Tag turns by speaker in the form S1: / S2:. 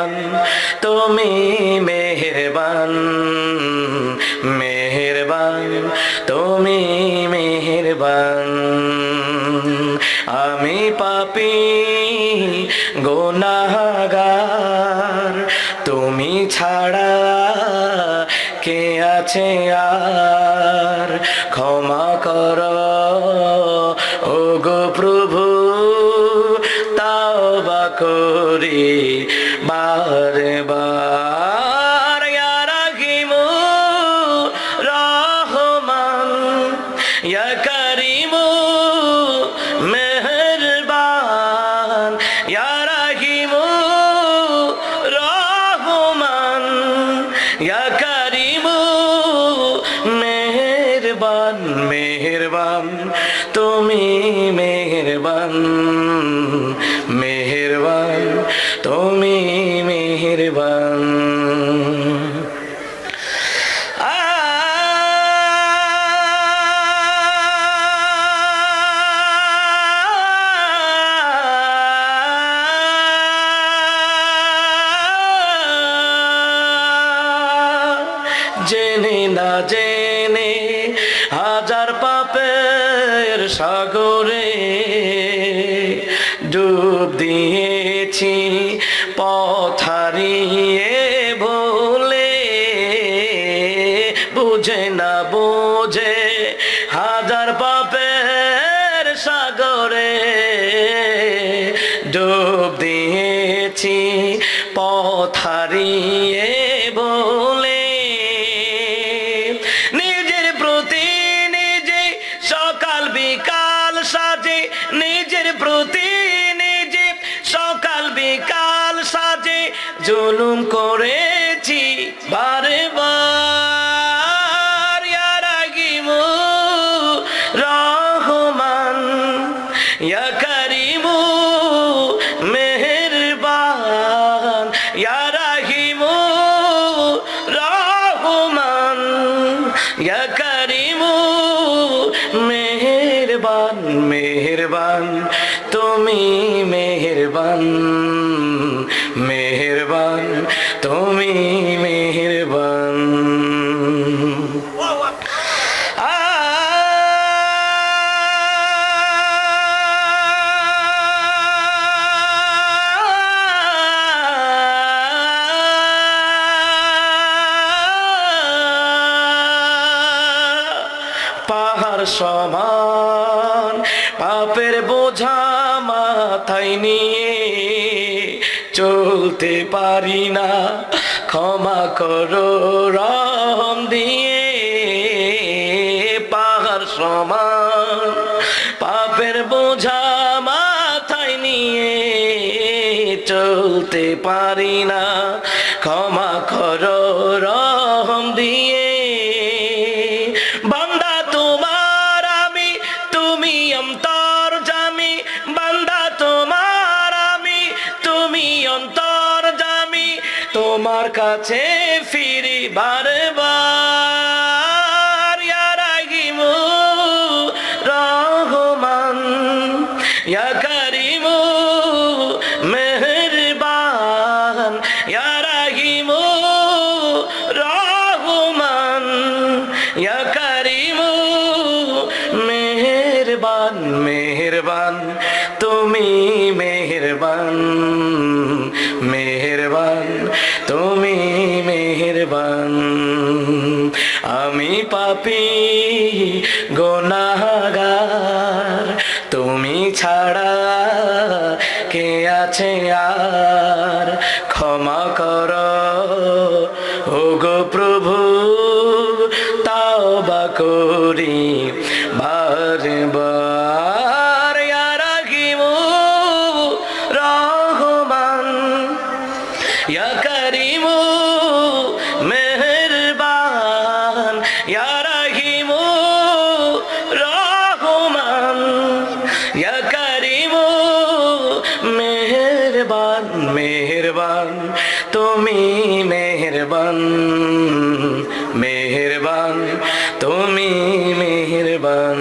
S1: মেহেরবান, তুমি মেহেরবান, মেহেরবান, তুমি মেহেরবান। আমি পাপী গুনাহগার, তুমি ছাড়া কে আছে আর? ক্ষমা করো ওগো প্রভু, তাওবা করি বারে বার। ইয়া রাহিমু রহমান, ইয়া করিমু মেহেরবান, ইয়া রাহিমু রহমান, ইয়া করিমু মেহেরবান, মেহেরবান, তুমি মেহেরবান, মেহেরবান, তুমি মেহেরবান। জেনে না জেনে হাজার পাপের সাগরে ডুব দিয়েছি, পথ হারিয়ে ভুলে। বুঝে না বুঝে হাজার পাপের সাগরে ডুব দিয়েছি, পথ হারিয়ে ভুলে। নিজের প্রতি নিজে সকাল বিকাল সাজে, নিজের প্রতি নিজে সকাল বিকাল সাজে জুলুম করেছি বারে বার। ইয়া রাহিমু রহমান, ইয়া করিমু মেহেরবান, ইয়া রাহিমু রহমান, ইয়া করিমু মেহেরবান, মেহেরবান, তুমি মেহেরবান, মেহেরবান, তুমি মেহেরবান। পাহাড় সমান পাপের বোঝা মাথায় নিয়ে চলতে পারি না, ক্ষমা করো রহম দিয়ে। পাহাড় সমান পাপের বোঝা মাথায় নিয়ে চলতে পারি না, ক্ষমা করো রহম দিয়ে। বান্দা তোমার আমি, তুমি অন্তর্যামী, বান্দা তোমার আমি, তুমি অন্তর্যামী, তোমার কাছে ফিরি বারে বার। ইয়া রাহিমু রহমান, ইয়া করিমু মেহেরবান, ইয়া রাহিমু রহমান, ইয়া করিমু মেহেরবান, মেহেরবান, তুমি মেহেরবান, মেহেরবান, তুমি মেহেরবান। আমি পাপী গুনাহগার, তুমি ছাড়া কে আছে আর? ক্ষমা করো ওগো প্রভু, তাওবা করি বারে বার। ইয়া রাহিমু রহমান, ইয়া করিমু মেহেরবান, ইয়া রাহিমু রহমান, ইয়া করিমু মেহেরবান, মেহেরবান, তুমি মেহেরবান, মেহেরবান, তুমি মেহেরবান।